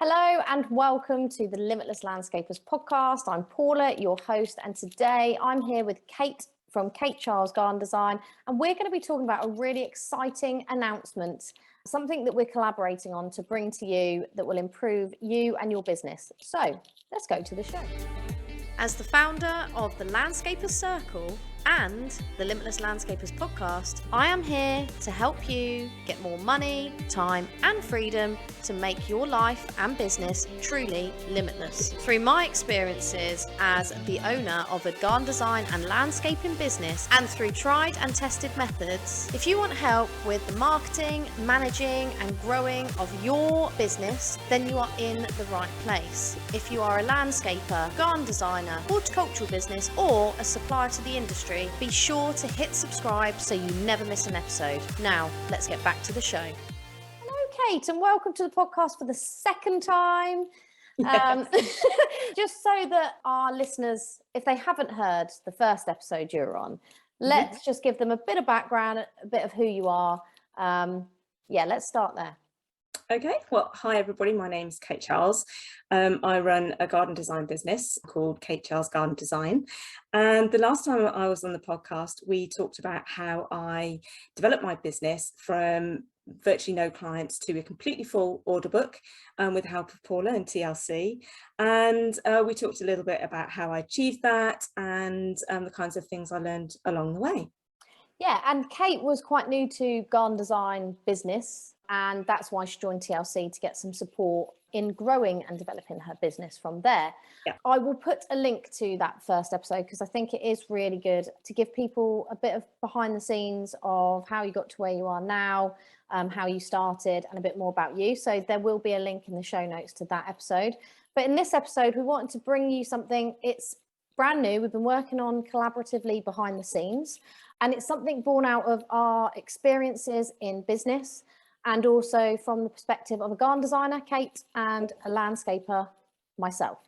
Hello and welcome to the Limitless Landscapers podcast. I'm Paula, your host, and today I'm here with Kate from Kate Charles Garden Design, and we're going to be talking about a really exciting announcement, something that we're collaborating on to bring to you that will improve you and your business. So let's go to the show. As the founder of the Landscapers Circle and the Limitless Landscapers podcast, I am here to help you get more money, time, and freedom to make your life and business truly limitless. Through my experiences as the owner of a garden design and landscaping business, and through tried and tested methods, if you want help with the marketing, managing, and growing of your business, then you are in the right place. If you are a landscaper, garden designer, horticultural business, or a supplier to the industry, be sure to hit subscribe so you never miss an episode. Now, let's get back to the show. Hello, Kate, and welcome to the podcast for the second time. Just so that our listeners, if they haven't heard the first episode you're on, let's just give them a bit of background, a bit of who you are. Let's start there. Okay, well, hi everybody, my name's Kate Charles. I run a garden design business called Kate Charles Garden Design. And the last time I was on the podcast, we talked about how I developed my business from virtually no clients to a completely full order book with the help of Paula and TLC. And we talked a little bit about how I achieved that and the kinds of things I learned along the way. Yeah, and Kate was quite new to garden design business, and that's why she joined TLC to get some support in growing and developing her business from there. Yeah. I will put a link to that first episode because I think it is really good to give people a bit of behind the scenes of how you got to where you are now, how you started, and a bit more about you. So there will be a link in the show notes to that episode. But in this episode, we wanted to bring you something, it's brand new. We've been working on collaboratively behind the scenes, and it's something born out of our experiences in business and also from the perspective of a garden designer, Kate, and a landscaper, myself.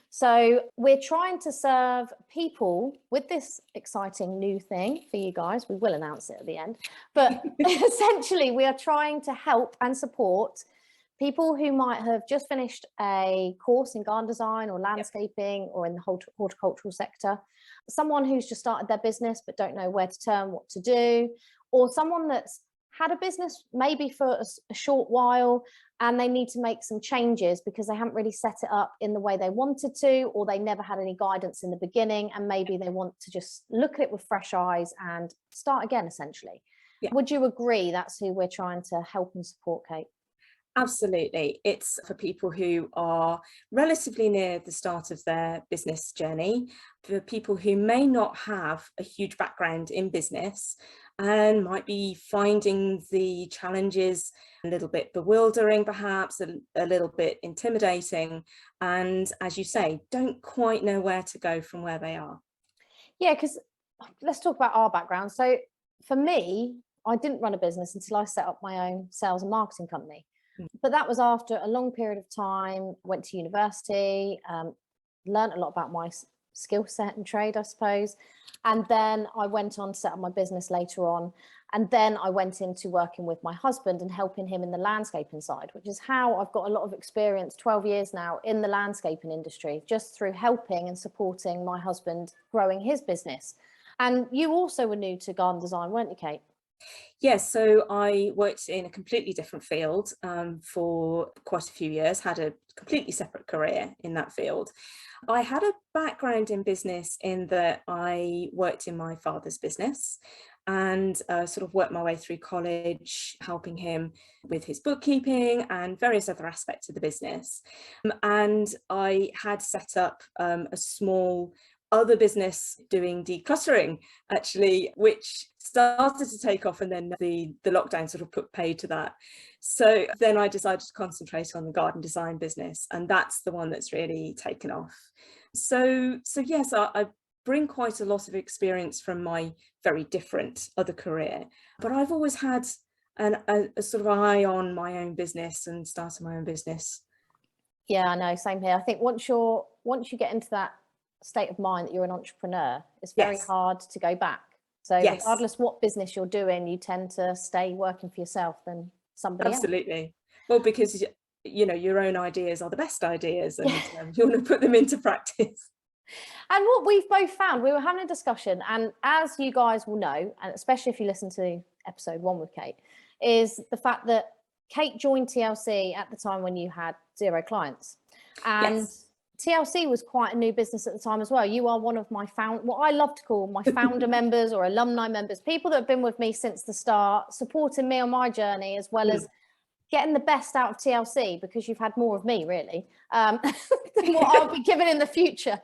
So we're trying to serve people with this exciting new thing for you guys. We will announce it at the end. But essentially, we are trying to help and support people who might have just finished a course in garden design or landscaping or in the horticultural sector, someone who's just started their business but don't know where to turn, what to do, or someone that's had a business maybe for a short while and they need to make some changes because they haven't really set it up in the way they wanted to, or they never had any guidance in the beginning, and maybe they want to just look at it with fresh eyes and start again, essentially. Yeah. Would you agree that's who we're trying to help and support, Kate? Absolutely. It's for people who are relatively near the start of their business journey, for people who may not have a huge background in business and might be finding the challenges a little bit bewildering, perhaps a little bit intimidating, and as you say, don't quite know where to go from where they are. Yeah, because let's talk about our background. So for me, I didn't run a business until I set up my own sales and marketing company. But that was after a long period of time, went to university, learned a lot about my skill set and trade, I suppose. And then I went on to set up my business later on. And then I went into working with my husband and helping him in the landscaping side, which is how I've got a lot of experience, 12 years now, in the landscaping industry, just through helping and supporting my husband growing his business. And you also were new to garden design, weren't you, Kate? Yes, so I worked in a completely different field for quite a few years, had a completely separate career in that field. I had a background in business in that I worked in my father's business and sort of worked my way through college, helping him with his bookkeeping and various other aspects of the business. And I had set up a small other business doing decluttering, actually, which started to take off, and then the lockdown sort of put paid to that. So then I decided to concentrate on the garden design business, and that's the one that's really taken off. So yes, I bring quite a lot of experience from my very different other career, but I've always had a sort of eye on my own business and starting my own business. Yeah, I know, same here. I think once you get into that state of mind that you're an entrepreneur, it's very hard to go back. So regardless what business you're doing, you tend to stay working for yourself than somebody else. Absolutely. Well, because your own ideas are the best ideas, and you want to put them into practice. And what we've both found, we were having a discussion, and as you guys will know, and especially if you listen to episode 1 with Kate, is the fact that Kate joined TLC at the time when you had 0 clients. And Yes. TLC was quite a new business at the time as well. You are one of my what I love to call my founder members or alumni members, people that have been with me since the start, supporting me on my journey, as well as getting the best out of TLC, because you've had more of me, really, than what I'll be given in the future.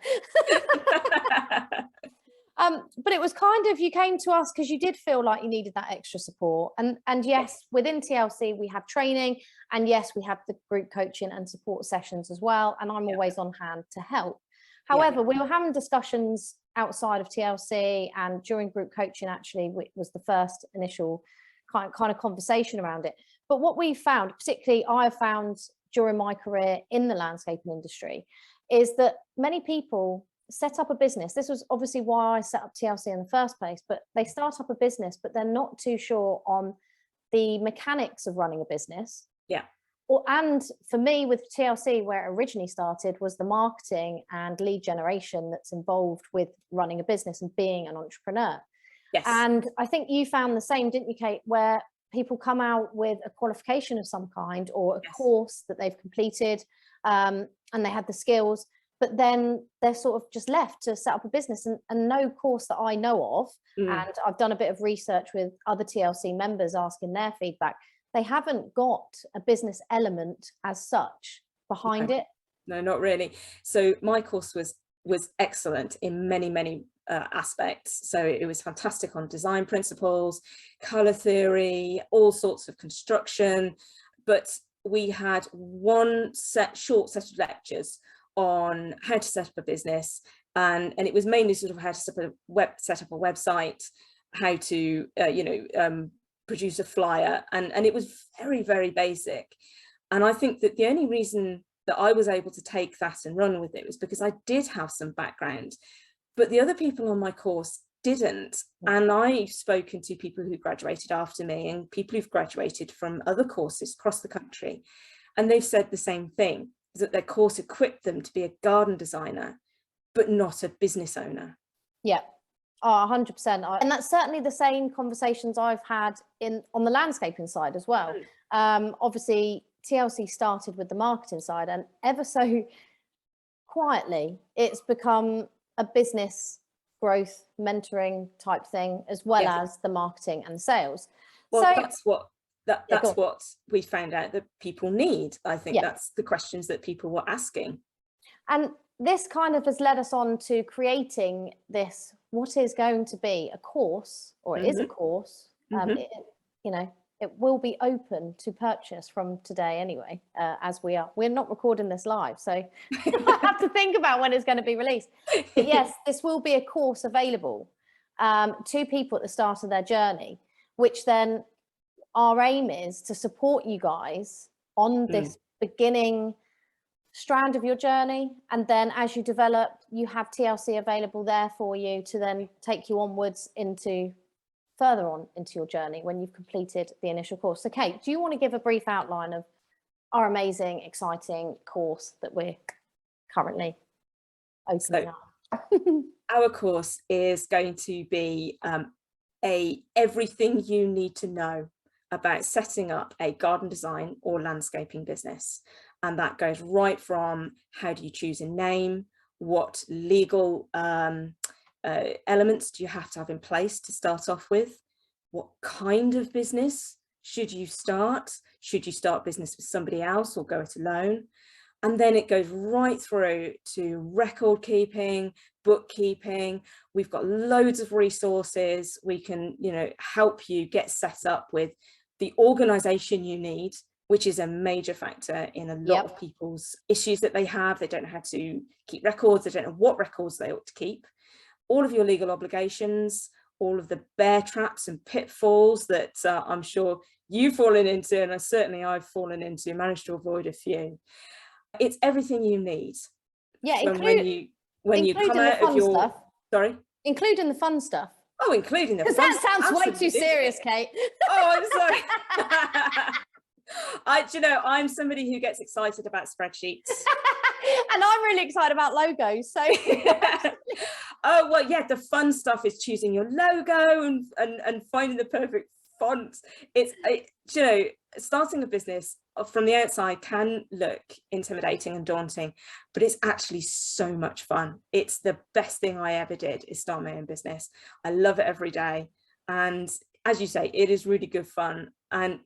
But it was kind of, you came to us because you did feel like you needed that extra support. And yes, within TLC, we have training, and yes, we have the group coaching and support sessions as well. And I'm always on hand to help. However, we were having discussions outside of TLC, and during group coaching, actually, which was the first initial kind of conversation around it. But what we found, particularly I found during my career in the landscaping industry, is that many people set up a business. This was obviously why I set up TLC in the first place, but they start up a business, but they're not too sure on the mechanics of running a business. Yeah. And for me with TLC, where it originally started, was the marketing and lead generation that's involved with running a business and being an entrepreneur. Yes. And I think you found the same, didn't you, Kate, where people come out with a qualification of some kind or a course that they've completed, and they had the skills, but then they're sort of just left to set up a business, and no course that I know of, and I've done a bit of research with other TLC members asking their feedback, they haven't got a business element as such behind it. No, not really. So my course was excellent in many aspects. So it was fantastic on design principles, color theory, all sorts of construction, but we had one short set of lectures on how to set up a business, and it was mainly sort of how to set up a website, how to produce a flyer, and it was very basic. And I think that the only reason that I was able to take that and run with it was because I did have some background, but the other people on my course didn't. And I've spoken to people who graduated after me and people who've graduated from other courses across the country, and they've said the same thing, is that their course equipped them to be a garden designer, but not a business owner. Yeah. Oh, 100%. And that's certainly the same conversations I've had on the landscaping side as well. Obviously, TLC started with the marketing side, and ever so quietly, it's become a business growth mentoring type thing, as well as the marketing and sales. Well, so that's what we found out that people need. I think that's the questions that people were asking. And this kind of has led us on to creating this, what is going to be a course, or it is a course. It will be open to purchase from today anyway, as we're not recording this live, so I have to think about when it's going to be released. But yes, this will be a course available to people at the start of their journey, which then our aim is to support you guys on this beginning strand of your journey, and then as you develop, you have TLC available there for you to then take you onwards further on into your journey when you've completed the initial course. So Kate, do you want to give a brief outline of our amazing, exciting course that we're currently opening up? Our course is going to be everything you need to know about setting up a garden design or landscaping business. And that goes right from how do you choose a name, what legal elements do you have to have in place to start off with, what kind of business should you start? Should you start business with somebody else or go it alone? And then it goes right through to record keeping, bookkeeping. We've got loads of resources. We can, help you get set up with the organization you need, which is a major factor in a lot of people's issues that they have. They don't know how to keep records. They don't know what records they ought to keep. All of your legal obligations, all of the bear traps and pitfalls that I'm sure you've fallen into, and certainly I've fallen into, managed to avoid a few. It's everything you need. Yeah, when you come out of your stuff. Sorry? Including the fun stuff. Oh, including the fun stuff. Because that sounds way too serious, Kate. Oh, I'm sorry. I'm somebody who gets excited about spreadsheets. And I'm really excited about logos. So oh well, yeah, the fun stuff is choosing your logo and finding the perfect font. Starting a business from the outside can look intimidating and daunting, but it's actually so much fun. It's the best thing I ever did, is start my own business. I love it every day, and as you say, it is really good fun. And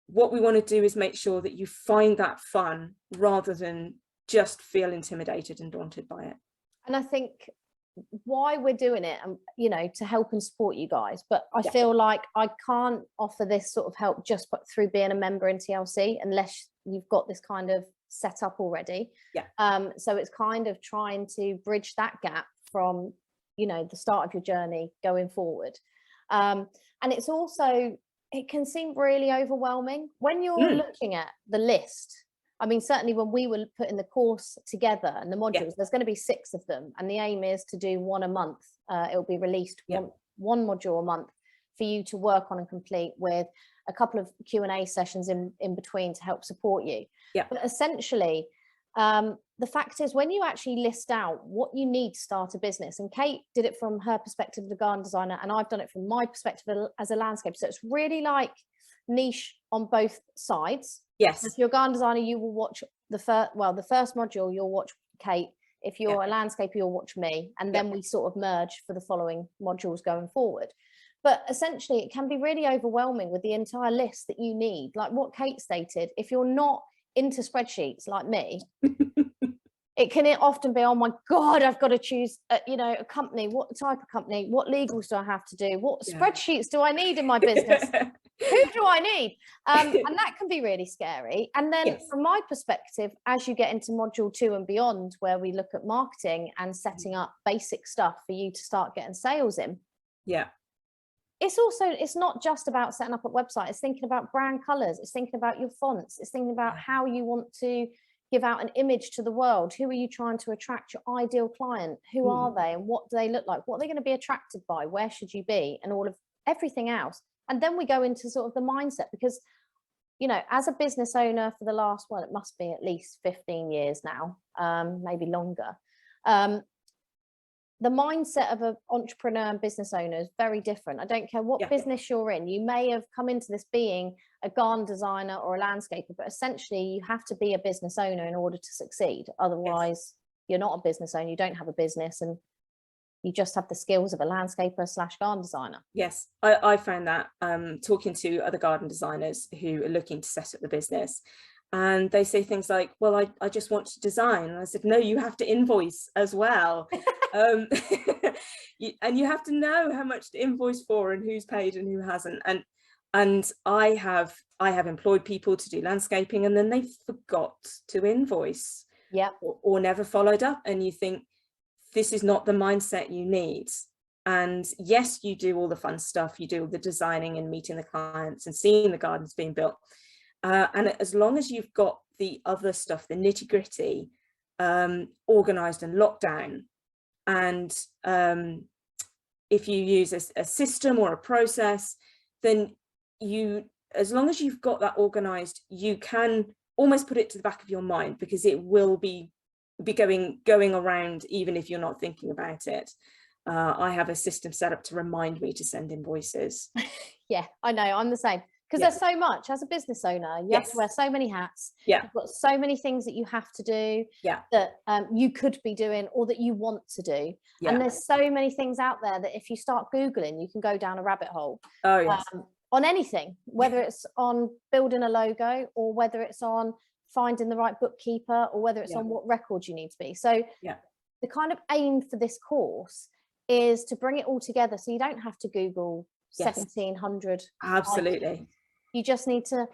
what we want to do is make sure that you find that fun rather than just feel intimidated and daunted by it. and I think why we're doing it, and to help and support you guys, but I feel like I can't offer this sort of help just through being a member in TLC unless you've got this kind of set up already. So it's kind of trying to bridge that gap from the start of your journey going forward. And it's also, it can seem really overwhelming when you're looking at the list. I mean, certainly when we were putting the course together and the modules, there's going to be 6 of them. And the aim is to do one a month. It'll be released one module a month for you to work on and complete, with a couple of Q&A sessions in between to help support you. But essentially, the fact is, when you actually list out what you need to start a business, and Kate did it from her perspective as a garden designer, and I've done it from my perspective as a landscaper. So it's really like niche on both sides. Yes. If you're a garden designer, you will watch the first module, you'll watch Kate. If you're a landscaper, you'll watch me. And then we sort of merge for the following modules going forward. But essentially, it can be really overwhelming with the entire list that you need. Like what Kate stated, if you're not into spreadsheets like me, it can often be, oh my God, I've got to choose, a company. What type of company? What legals do I have to do? What spreadsheets do I need in my business? Who do I need? And that can be really scary. And then from my perspective, as you get into module 2 and beyond, where we look at marketing and setting up basic stuff for you to start getting sales in. It's not just about setting up a website. It's thinking about brand colors. It's thinking about your fonts. It's thinking about how you want to give out an image to the world. Who are you trying to attract? Your ideal client? Who are they, and what do they look like? What are they going to be attracted by? Where should you be? And all of everything else. And then we go into sort of the mindset, because, as a business owner for the last, well, it must be at least 15 years now, maybe longer. The mindset of an entrepreneur and business owner is very different. I don't care what business you're in. You may have come into this being a garden designer or a landscaper, but essentially you have to be a business owner in order to succeed. Otherwise, you're not a business owner. You don't have a business, and you just have the skills of a landscaper / garden designer. Yes, I found that talking to other garden designers who are looking to set up the business, and they say things like, well, I just want to design. And I said, no, you have to invoice as well. And you have to know how much to invoice for and who's paid and who hasn't. And I have employed people to do landscaping, and then they forgot to invoice, or never followed up. And you think, this is not the mindset you need. And yes, you do all the fun stuff, you do all the designing and meeting the clients and seeing the gardens being built. And as long as you've got the other stuff, the nitty-gritty, organized and locked down, and if you use a system or a process, then as long as you've got that organized, you can almost put it to the back of your mind, because it will be going around even if you're not thinking about it. I have a system set up to remind me to send invoices. Yeah, I know, I'm the same, because there's so much as a business owner. You have to wear so many hats. You've got so many things that you have to do that you could be doing or that you want to do. And there's so many things out there that if you start Googling, you can go down a rabbit hole. On anything, whether it's on building a logo, or whether it's on finding the right bookkeeper, or whether it's on what records you need to be. So the kind of aim for this course is to bring it all together, so you don't have to Google 1700 absolutely items. You just need to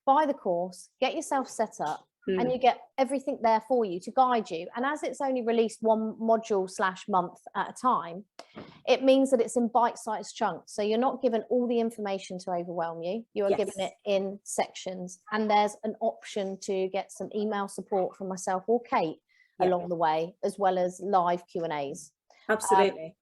buy the course, get yourself set up, and you get everything there for you to guide you. And as it's only released one module / month at a time, it means that it's in bite-sized chunks. So you're not given all the information to overwhelm you. You are given it in sections, and there's an option to get some email support from myself or Kate along the way, as well as live Q&As. Absolutely.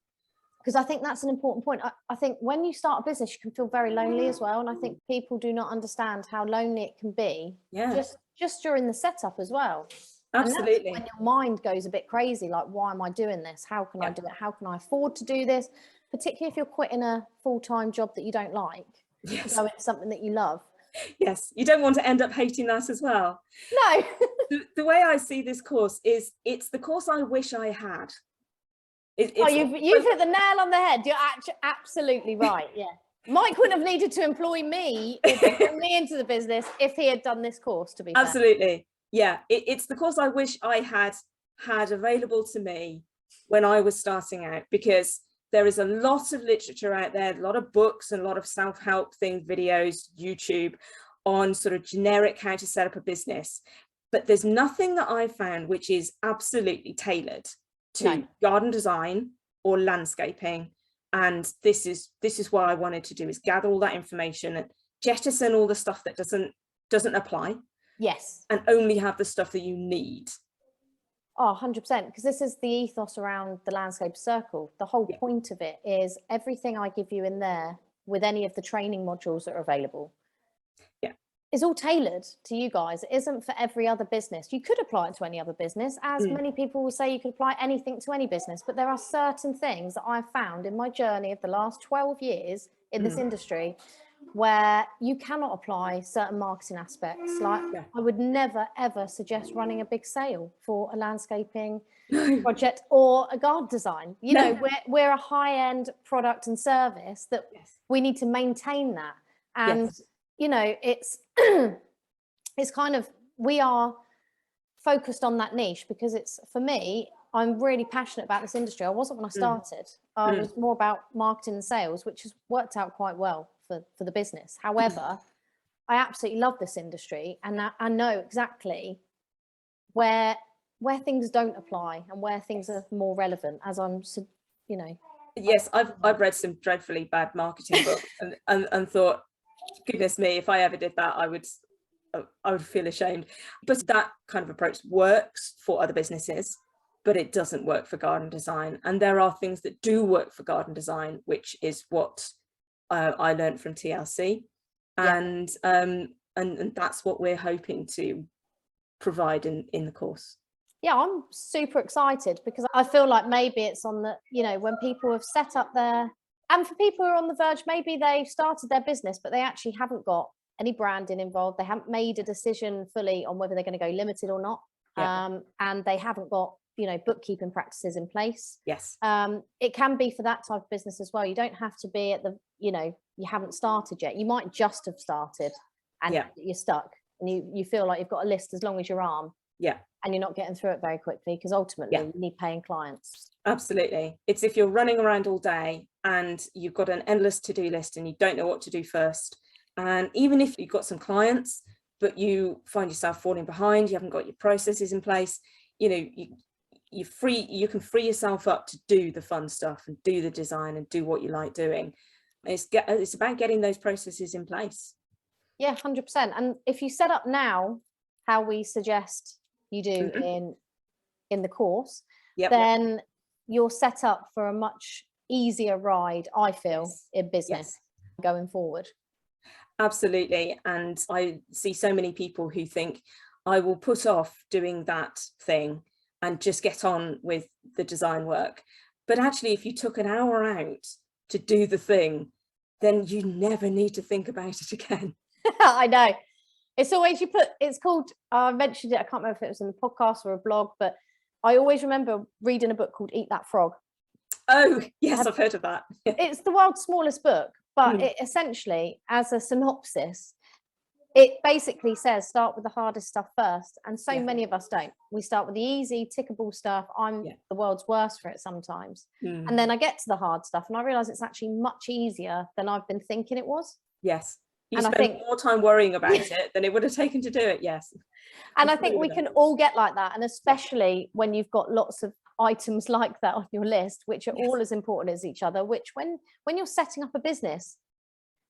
because I think that's an important point. I think when you start a business, you can feel very lonely as well. And I think people do not understand how lonely it can be just during the setup as well. Absolutely. And that's when your mind goes a bit crazy, like, why am I doing this? How can I do it? How can I afford to do this? Particularly if you're quitting a full-time job that you don't like, to go into something that you love. Yes, you don't want to end up hating that as well. No. The way I see this course is, it's the course I wish I had. You've hit the nail on the head. You're absolutely right. Yeah. Mike wouldn't have needed to employ me or bring me into the business if he had done this course, to be fair. Absolutely. Yeah, it's the course I wish I had available to me when I was starting out, because there is a lot of literature out there, a lot of books and a lot of self-help things, videos, YouTube, on sort of generic how to set up a business. But there's nothing that I've found which is absolutely tailored to garden design or landscaping. And this is what I wanted to do, is gather all that information and jettison all the stuff that doesn't apply. Yes. And only have the stuff that you need. Oh, 100%. Because this is the ethos around the Landscape Circle. The whole point of it is everything I give you in there, with any of the training modules that are available, is all tailored to you guys. It isn't for every other business. You could apply it to any other business, as many people will say you could apply anything to any business, but there are certain things that I've found in my journey of the last 12 years in this industry where you cannot apply certain marketing aspects. Like, I would never ever suggest running a big sale for a landscaping project or a garden design. You know, we're a high-end product and service that we need to maintain that. And you know, it's it's kind of, we are focused on that niche because it's, for me, I'm really passionate about this industry. I wasn't when I started. I was more about marketing and sales, which has worked out quite well for the business. However, I absolutely love this industry, and I know exactly where things don't apply and where things are more relevant, as I'm, you know. Yes, I've read some dreadfully bad marketing books and thought, goodness me, if I ever did that, I would feel ashamed. But that kind of approach works for other businesses, but it doesn't work for garden design. And there are things that do work for garden design, which is what I learned from TLC, and that's what we're hoping to provide in the course. Yeah, I'm super excited because I feel like maybe it's on the, you know, when people have set up their, and for people who are on the verge, maybe they've started their business, but they actually haven't got any branding involved. They haven't made a decision fully on whether they're going to go limited or not. And they haven't got, you know, bookkeeping practices in place. Yes. It can be for that type of business as well. You don't have to be at the, you know, you haven't started yet. You might just have started and you're stuck and you feel like you've got a list as long as your arm. Yeah. And you're not getting through it very quickly because ultimately you need paying clients. Absolutely. It's if you're running around all day and you've got an endless to-do list and you don't know what to do first. And even if you've got some clients, but you find yourself falling behind, you haven't got your processes in place, you know, you can free yourself up to do the fun stuff and do the design and do what you like doing. It's about getting those processes in place. Yeah, 100%. And if you set up now how we suggest you do in the course, then you're set up for a much easier ride, I feel, in business going forward. Absolutely. And I see so many people who think, I will put off doing that thing and just get on with the design work. But actually, if you took an hour out to do the thing, then you never need to think about it again. I know. It's always, it's called, I mentioned it, I can't remember if it was in the podcast or a blog, but I always remember reading a book called Eat That Frog. Oh, yes, I've heard of that. It's the world's smallest book, but it essentially, as a synopsis, it basically says start with the hardest stuff first. And so many of us don't. We start with the easy, tickable stuff. I'm the world's worst for it sometimes. And then I get to the hard stuff and I realize it's actually much easier than I've been thinking it was. Yes. You spend more time worrying about it than it would have taken to do it. Yes. And I think we can all get like that. And especially when you've got lots of items like that on your list, which are all as important as each other, which when you're setting up a business,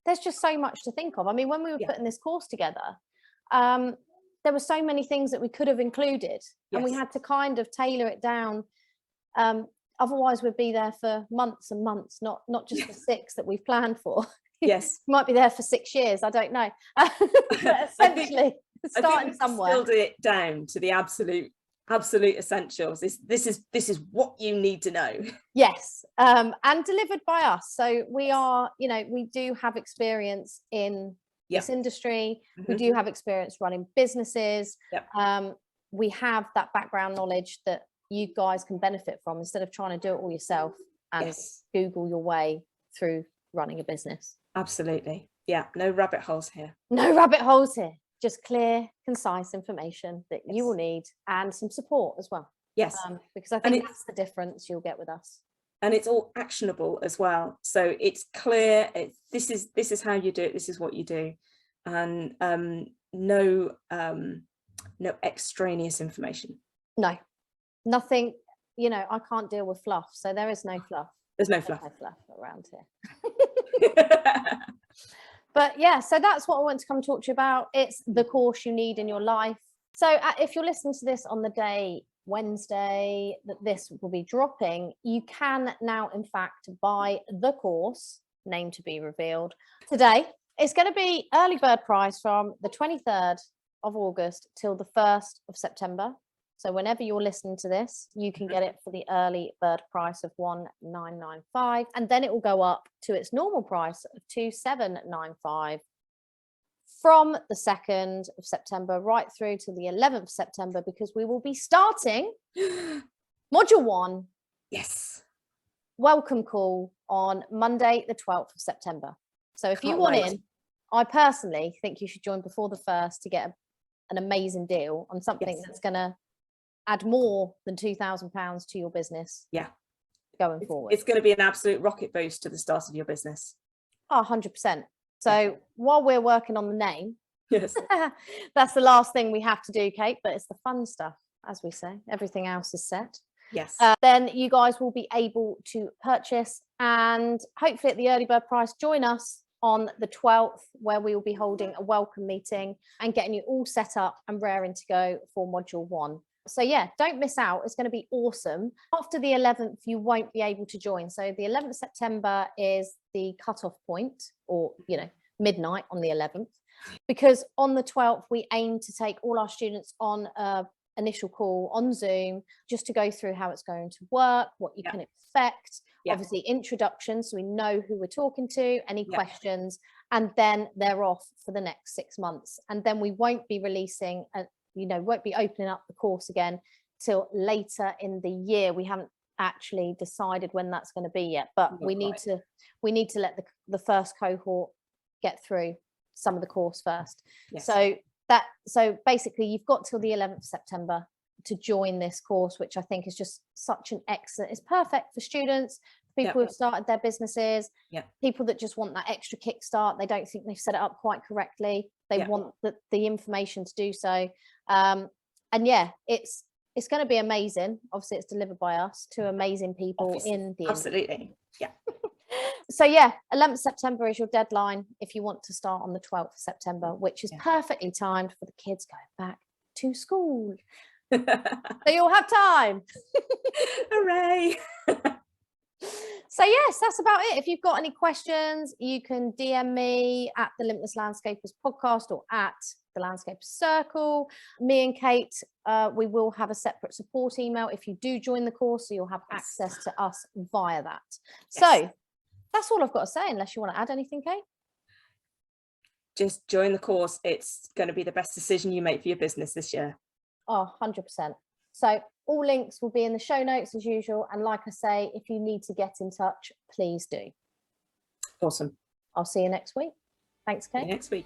there's just so much to think of. I mean, when we were putting this course together, there were so many things that we could have included and we had to kind of tailor it down Otherwise we'd be there for months and months, not just the 6 that we've planned for. Yes. Might be there for 6 years, I don't know. But essentially, starting somewhere. Distilled it down to the absolute essentials. This is what you need to know. Yes, and delivered by us. So we are, we do have experience in this industry. We do have experience running businesses. We have that background knowledge that you guys can benefit from, instead of trying to do it all yourself and Google your way through running a business. Absolutely. Yeah, no rabbit holes here. No rabbit holes here. Just clear, concise information that you will need, and some support as well. Yes. Because I think that's the difference you'll get with us. And it's all actionable as well. So it's clear. This is how you do it. This is what you do, and no extraneous information. No, nothing. I can't deal with fluff, so there is no fluff. There's no fluff. No fluff around here. But yeah, so that's what I want to come talk to you about. It's the course you need in your life. So if you're listening to this on the day, Wednesday, that this will be dropping, you can now, in fact, buy the course, name to be revealed, today. It's going to be early bird price from the 23rd of August till the 1st of September. So whenever you're listening to this, you can get it for the early bird price of $1,995, and then it will go up to its normal price of $2,795 from the 2nd of September right through to the 11th of September, because we will be starting Module 1. Yes. Welcome call on Monday, the 12th of September. So if you want in, I personally think you should join before the 1st to get an amazing deal on something that's going to add more than £2,000 to your business. Yeah. Going forward. It's going to be an absolute rocket boost to the start of your business. Oh, 100%. So while we're working on the name, yes, that's the last thing we have to do, Kate, but it's the fun stuff, as we say. Everything else is set. Yes. Then you guys will be able to purchase, and hopefully at the early bird price, join us on the 12th, where we will be holding a welcome meeting and getting you all set up and raring to go for Module 1. So yeah, don't miss out. It's going to be awesome. After the 11th, you won't be able to join. So the 11th of September is the cutoff point, or, midnight on the 11th, because on the 12th, we aim to take all our students on a initial call on Zoom, just to go through how it's going to work, what you can expect, obviously introductions, so we know who we're talking to, any questions, and then they're off for the next 6 months. And then we won't be releasing won't be opening up the course again till later in the year. We haven't actually decided when that's going to be yet, but we need to let the first cohort get through some of the course first. Yes. So basically you've got till the 11th of September to join this course, which I think is just such an excellent, it's perfect for students, people who have started their businesses, people that just want that extra kickstart. They don't think they've set it up quite correctly. They want the information to do so. And it's going to be amazing. Obviously it's delivered by us to amazing people in the industry. Yeah. So 11th September is your deadline if you want to start on the 12th of September, which is perfectly timed for the kids going back to school. So you'll have time. Hooray. So yes, that's about it. If you've got any questions, you can DM me at the Limitless Landscapers podcast or at the Landscapers Circle. Me and Kate, we will have a separate support email if you do join the course, so you'll have access to us via that. So that's all I've got to say, unless you want to add anything, Kate. Just join the course. It's going to be the best decision you make for your business this year. Oh, 100%. So all links will be in the show notes as usual. And like I say, if you need to get in touch, please do. Awesome. I'll see you next week. Thanks, Kate. See you next week.